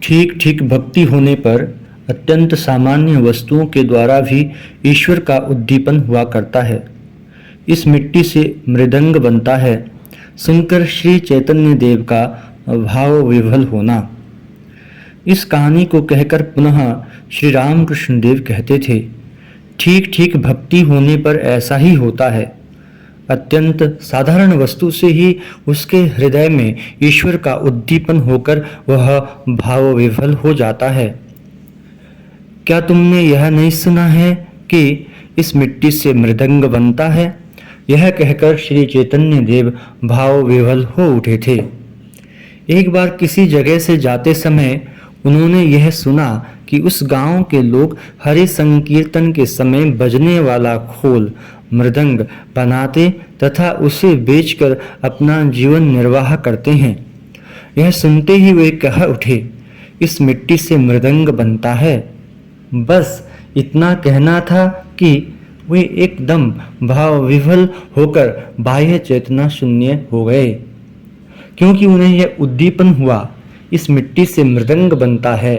ठीक ठीक भक्ति होने पर अत्यंत सामान्य वस्तुओं के द्वारा भी ईश्वर का उद्दीपन हुआ करता है। इस मिट्टी से मृदंग बनता है। सुनकर श्री चैतन्य देव का भाव विह्वल होना। इस कहानी को कहकर पुनः श्री रामकृष्ण देव कहते थे, ठीक ठीक भक्ति होने पर ऐसा ही होता है। अत्यंत साधारण वस्तु से ही उसके हृदय में ईश्वर का उद्दीपन होकर वह भाव विह्वल हो जाता है। क्या तुमने यह नहीं सुना है कि इस मिट्टी से मृदंग बनता है? यह कहकर श्री चैतन्य देव भाव विह्वल हो उठे थे। एक बार किसी जगह से जाते समय उन्होंने यह सुना कि उस गांव के लोग हरि संकीर्तन के समय बजने वाला खोल मृदंग बनाते तथा उसे बेचकर अपना जीवन निर्वाह करते हैं। यह सुनते ही वे कह उठे, इस मिट्टी से मृदंग बनता है। बस इतना कहना था कि वे एकदम भाव विह्वल होकर बाह्य चेतना शून्य हो गए, क्योंकि उन्हें यह उद्दीपन हुआ, इस मिट्टी से मृदंग बनता है।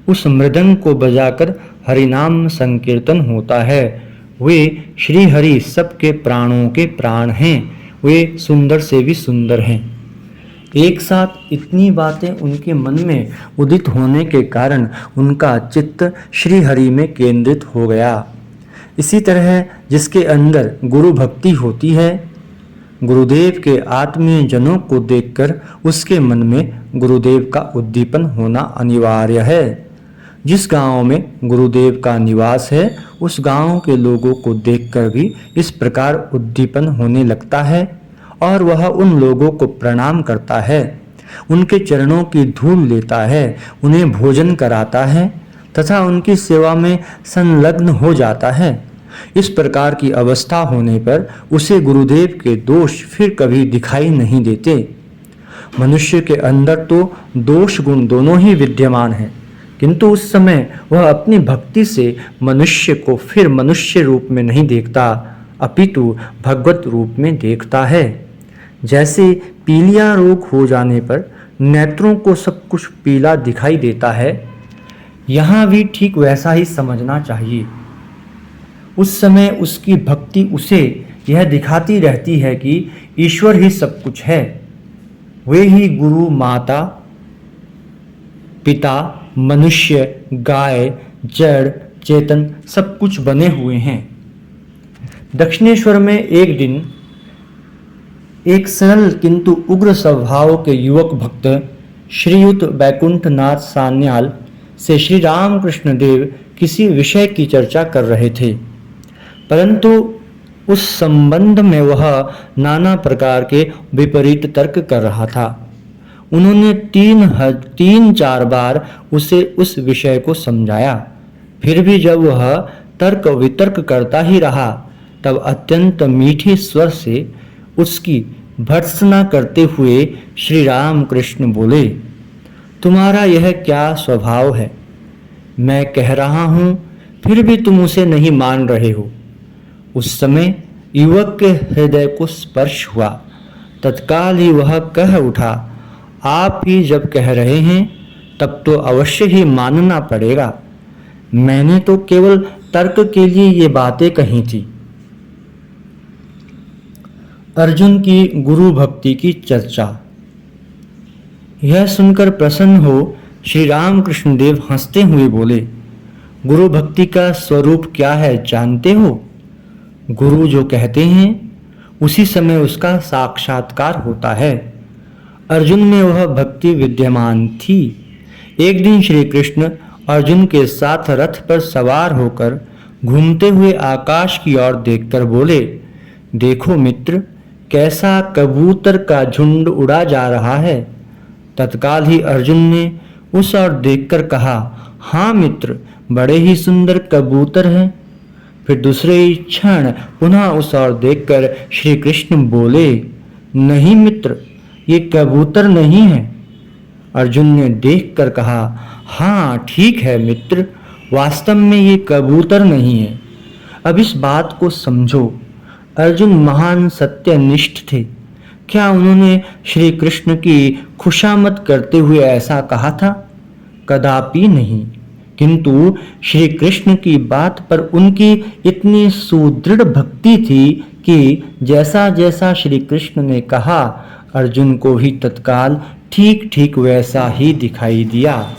उस मृदंग को बजाकर हरिनाम संकीर्तन होता है। वे श्री हरि सबके प्राणों के प्राण हैं। वे सुंदर से भी सुंदर हैं। एक साथ इतनी बातें उनके मन में उदित होने के कारण उनका चित्त श्री हरि में केंद्रित हो गया। इसी तरह जिसके अंदर गुरु भक्ति होती है, गुरुदेव के आत्मीय जनों को देखकर उसके मन में गुरुदेव का उद्दीपन होना अनिवार्य है। जिस गांव में गुरुदेव का निवास है, उस गांव के लोगों को देखकर भी इस प्रकार उद्दीपन होने लगता है और वह उन लोगों को प्रणाम करता है, उनके चरणों की धूल लेता है, उन्हें भोजन कराता है तथा उनकी सेवा में संलग्न हो जाता है। इस प्रकार की अवस्था होने पर उसे गुरुदेव के दोष फिर कभी दिखाई नहीं देते। मनुष्य के अंदर तो दोष गुण दोनों ही विद्यमान हैं, किंतु उस समय वह अपनी भक्ति से मनुष्य को फिर मनुष्य रूप में नहीं देखता, अपितु भगवत रूप में देखता है। जैसे पीलिया रोग हो जाने पर नेत्रों को सब कुछ पीला दिखाई देता है, यहाँ भी ठीक वैसा ही समझना चाहिए। उस समय उसकी भक्ति उसे यह दिखाती रहती है कि ईश्वर ही सब कुछ है। वे ही गुरु, माता, पिता, मनुष्य, गाय, जड़, चेतन सब कुछ बने हुए हैं। दक्षिणेश्वर में एक दिन एक सरल किंतु उग्र स्वभाव के युवक भक्त श्रीयुत वैकुंठनाथ सान्याल से श्री रामकृष्ण देव किसी विषय की चर्चा कर रहे थे, परंतु उस संबंध में वह नाना प्रकार के विपरीत तर्क कर रहा था। उन्होंने तीन चार बार उसे उस विषय को समझाया, फिर भी जब वह तर्क वितर्क करता ही रहा, तब अत्यंत मीठे स्वर से उसकी भर्त्सना करते हुए श्री रामकृष्ण बोले, तुम्हारा यह क्या स्वभाव है? मैं कह रहा हूँ, फिर भी तुम उसे नहीं मान रहे हो। उस समय युवक के हृदय को स्पर्श हुआ। तत्काल ही वह कह उठा, आप ही जब कह रहे हैं तब तो अवश्य ही मानना पड़ेगा। मैंने तो केवल तर्क के लिए ये बातें कही थी। अर्जुन की गुरु भक्ति की चर्चा। यह सुनकर प्रसन्न हो श्री रामकृष्ण देव हंसते हुए बोले, गुरु भक्ति का स्वरूप क्या है जानते हो? गुरु जो कहते हैं उसी समय उसका साक्षात्कार होता है। अर्जुन में वह भक्ति विद्यमान थी। एक दिन श्री कृष्ण अर्जुन के साथ रथ पर सवार होकर घूमते हुए आकाश की ओर देखकर बोले, देखो मित्र, कैसा कबूतर का झुंड उड़ा जा रहा है। तत्काल ही अर्जुन ने उस ओर देखकर कहा, हाँ मित्र, बड़े ही सुंदर कबूतर हैं। फिर दूसरे ही क्षण पुनः उस ओर देखकर श्री कृष्ण बोले, नहीं मित्र, ये कबूतर नहीं है। अर्जुन ने देखकर कहा, हाँ ठीक है मित्र, वास्तव में ये कबूतर नहीं है। अब इस बात को समझो, अर्जुन महान सत्यनिष्ठ थे। क्या उन्होंने श्री कृष्ण की खुशामद करते हुए ऐसा कहा था? कदापि नहीं। किंतु श्री कृष्ण की बात पर उनकी इतनी सुदृढ़ भक्ति थी कि जैसा जैसा श्री कृष्ण ने कहा, अर्जुन को भी तत्काल ठीक ठीक वैसा ही दिखाई दिया।